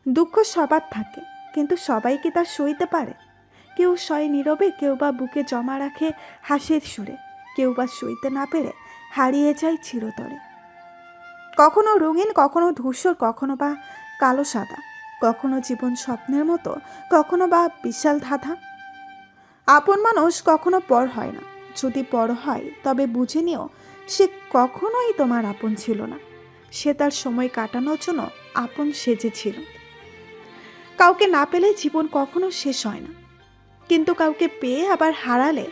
দুঃখ সবার থাকে, কিন্তু সবাই কি তা সইতে পারে? কেউ সয় নীরবে, কেউ বা বুকে জমা রাখে হাসির সুরে, কেউ বা সইতে না পেরে হারিয়ে যায় চিরতরে। কখনো রঙিন, কখনো ধূসর, কখনো বা কালো সাদা, কখনো জীবন স্বপ্নের মতো, কখনো বা বিশাল ধাঁধা। আপন মানুষ কখনো পর হয় না, যদি পর হয় তবে বুঝে নিও সে কখনোই তোমার আপন ছিল না, সে তার সময় কাটানোর জন্য আপন সেজেছিল। কাউকে না পেলে জীবন কখনো শেষ হয় না, কিন্তু কাউকে পেয়ে আবার হারালে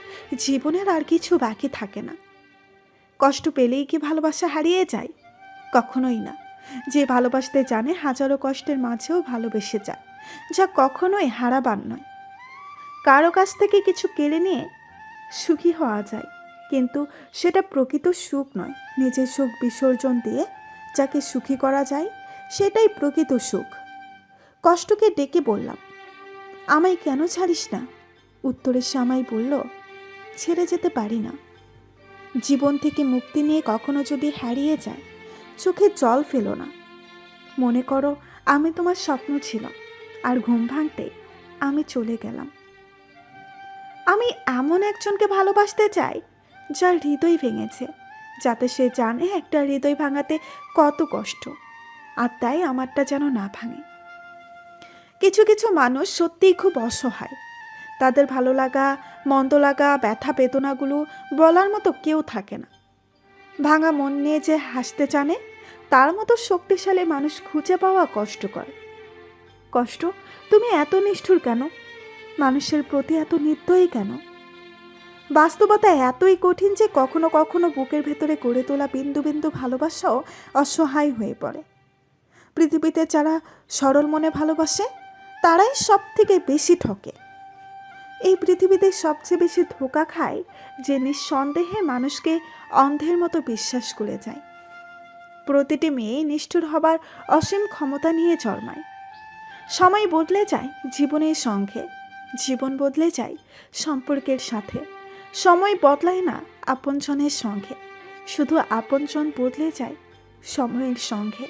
জীবনের আর কিছু বাকি থাকে না। কষ্ট পেলেই কি ভালোবাসা হারিয়ে যায়? কখনোই না। যে ভালোবাসতে জানে হাজারো কষ্টের মাঝেও ভালোবেসে যায়, যা কখনোই হারাবার নয়। কারো কাছ থেকে কিছু কেড়ে নিয়ে সুখী হওয়া যায়, কিন্তু সেটা প্রকৃত সুখ নয়। নিজের সুখ বিসর্জন দিয়ে যাকে সুখী করা যায়, সেটাই প্রকৃত সুখ। কষ্টকে ডেকে বললাম, আমায় কেন ছাড়িস না? উত্তরে সে আমায় বলল, ছেড়ে যেতে পারি না। জীবন থেকে মুক্তি নিয়ে কখনো যদি হারিয়ে যায়, চোখে জল ফেলো না। মনে করো আমি তোমার স্বপ্ন ছিলাম, আর ঘুম ভাঙতে আমি চলে গেলাম। আমি এমন একজনকে ভালোবাসতে চাই যার হৃদয় ভেঙেছে, যাতে সে জানে একটা হৃদয় ভাঙাতে কত কষ্ট, আর তাই আমারটা যেন না ভাঙে। কিছু কিছু মানুষ সত্যিই খুব অসহায়। তাদের ভালো লাগা, মন্দ লাগা, ব্যথা বেদনাগুলো বলার মতো কেউ থাকে না। ভাঙা মন নিয়ে যে হাসতে জানে, তার মতো শক্তিশালী মানুষ খুঁজে পাওয়া কষ্টকর। কষ্ট, তুমি এত নিষ্ঠুর কেন? মানুষের প্রতি এত নির্দয়ী কেন? বাস্তবতা এতই কঠিন যে কখনো কখনো বুকের ভেতরে গড়ে তোলা বিন্দু বিন্দু ভালোবাসাও অসহায় হয়ে পড়ে। পৃথিবীতে যারা সরল মনে ভালোবাসে, তারাই সব থেকে বেশি ঠকে। এই পৃথিবীতে সবচেয়ে বেশি ধোঁকা খায় যে নিঃসন্দেহে মানুষকে অন্ধের মতো বিশ্বাস করে যায়। প্রতিটি মেয়ে নিষ্ঠুর হবার অসীম ক্ষমতা নিয়ে জন্মায়। সময় বদলে যায় জীবনের সঙ্গে, জীবন বদলে যায় সম্পর্কের সাথে। সময় বদলায় না আপনজনের সঙ্গে, শুধু আপনজন বদলে যায় সময়ের সঙ্গে।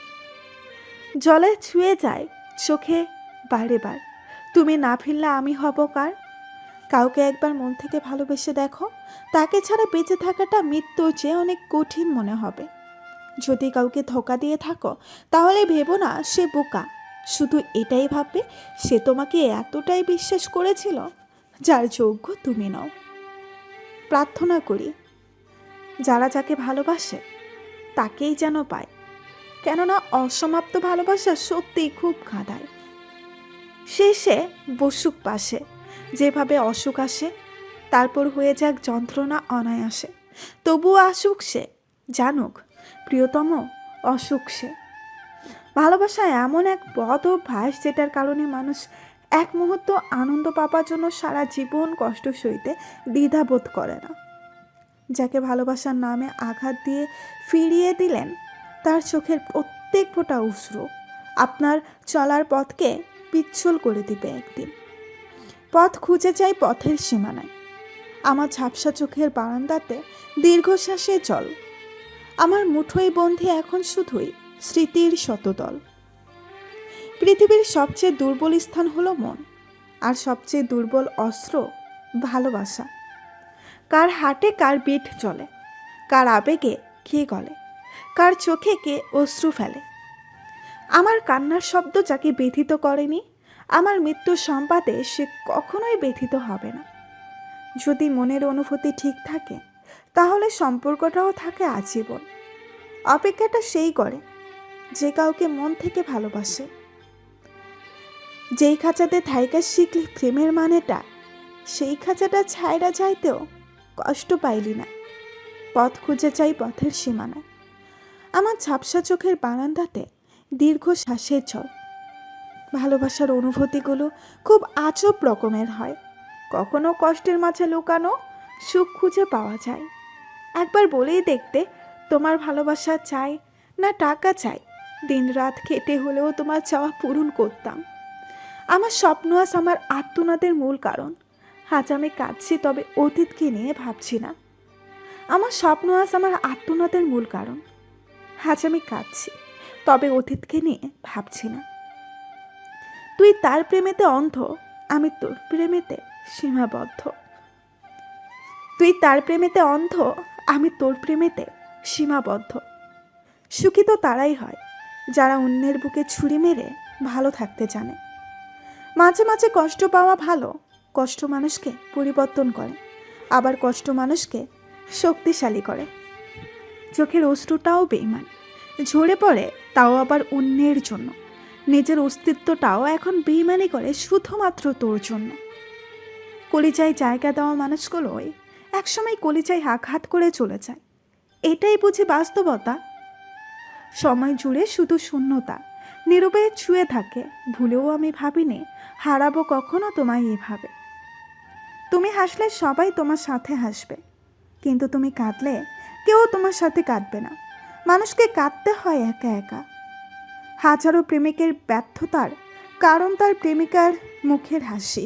জলে ছুঁয়ে যায় চোখে বারে বার, তুমি না ফিরলে আমি হব কার? কাউকে একবার মন থেকে ভালোবেসে দেখো, তাকে ছাড়া বেঁচে থাকাটা মৃত্যুর চেয়ে অনেক কঠিন মনে হবে। যদি কাউকে ধোঁকা দিয়ে থাকো, তাহলে ভেবো না সে বোকা, শুধু এটাই ভাববে সে তোমাকে এতটাই বিশ্বাস করেছিল যার যোগ্য তুমি নও। প্রার্থনা করি যারা যাকে ভালোবাসে তাকেই যেন পায়, কেননা অসমাপ্ত ভালোবাসা সত্যিই খুব কাঁদায়। শেষে বসুক পাশে, যেভাবে অসুখ আসে, তারপর হয়ে যাক যন্ত্রণা অনায়াসে। তবুও আসুক সে, জানুক প্রিয়তম অসুখ সে। ভালোবাসা এমন এক বদ অভ্যাস যেটার কারণে মানুষ এক মুহূর্ত আনন্দ পাবার জন্য সারা জীবন কষ্ট সইতে দ্বিধাবোধ করে না। যাকে ভালোবাসার নামে আঘাত দিয়ে ফিরিয়ে দিলেন, তার চোখের প্রত্যেক ফোঁটা অশ্রু আপনার চলার পথকে পিচ্ছল করে দিবে একদিন। পথ খুঁজে যাই পথের সীমানায়, আমার ঝাপসা চোখের বারান্দাতে দীর্ঘশ্বাসে জল। আমার মুঠোয় বন্ধে এখন শুধুই স্মৃতির শতদল। পৃথিবীর সবচেয়ে দুর্বল স্থান হলো মন, আর সবচেয়ে দুর্বল অস্ত্র ভালোবাসা। কার হাটে কার পিঠ চলে, কার আবেগে কে গলে, কার চোখে কে অশ্রু ফেলে। আমার কান্নার শব্দ যাকে ব্যথিত করেনি, আমার মৃত্যুর সংবাদে সে কখনোই ব্যথিত হবে না। যদি মনের অনুভূতি ঠিক থাকে, তাহলে সম্পর্কটাও থাকে আজীবন। অপেক্ষাটা সেই করে যে কাউকে মন থেকে ভালোবাসে। যেই খাঁচাতে থাইকা শিখলি প্রেমের মানেটা, সেই খাঁচাটা ছাইরা যাইতেও কষ্ট পাইলি না। পথ খুঁজে চাই পথের সীমানায়, আমার ঝাপসা চোখের বারান্দাতে দীর্ঘ শ্বাসের জল। ভালোবাসার অনুভূতিগুলো খুব আজব রকমের হয়। কখনো কষ্টের মাঝে লুকানো সুখ খুঁজে পাওয়া যায়। একবার বলেই দেখতে, তোমার ভালোবাসা চাই না টাকা চাই, দিন রাত খেটে হলেও তোমার চাওয়া পূরণ করতাম। আমার স্বপ্ন আজ আমার আর্তনাদের মূল কারণ। আজ আমি কাঁদছি, তবে অতীতকে নিয়ে ভাবছি না। আমার স্বপ্ন আজ আমার আর্তনাদের মূল কারণ। আজ আমি কাঁদছি, তবে অতীতকে নিয়ে ভাবছি না। তুই তার প্রেমেতে অন্ধ, আমি তোর প্রেমেতে সীমাবদ্ধ। তুই তার প্রেমেতে অন্ধ, আমি তোর প্রেমেতে সীমাবদ্ধ। সুখী তো তারাই হয় যারা অন্যের বুকে ছুরি মেরে ভালো থাকতে জানে। মাঝে মাঝে কষ্ট পাওয়া ভালো, কষ্ট মানুষকে পরিবর্তন করে, আবার কষ্ট মানুষকে শক্তিশালী করে। চোখের অশ্রুটাও বেইমান, ঝরে পড়ে তাও আবার অন্যের জন্য। নিজের অস্তিত্বটাও এখন বেইমানি করে শুধুমাত্র তোর জন্য। কলিজায় জায়গা দেওয়া মানুষগুলোই একসময় কলিজায় আঘাত করে চলে যায়। এটাই বুঝি বাস্তবতা। সময় জুড়ে শুধু শূন্যতা নীরবে ছুঁয়ে থাকে। ভুলেও আমি ভাবিনি হারাবো কখনো তোমায় এভাবে। তুমি হাসলে সবাই তোমার সাথে হাসবে, কিন্তু তুমি কাঁদলে কেউ তোমার সাথে কাঁদবে না। মানুষকে কাঁদতে হয় একা একা। হাজারো প্রেমিকের ব্যর্থতার কারণ তার প্রেমিকার মুখের হাসি।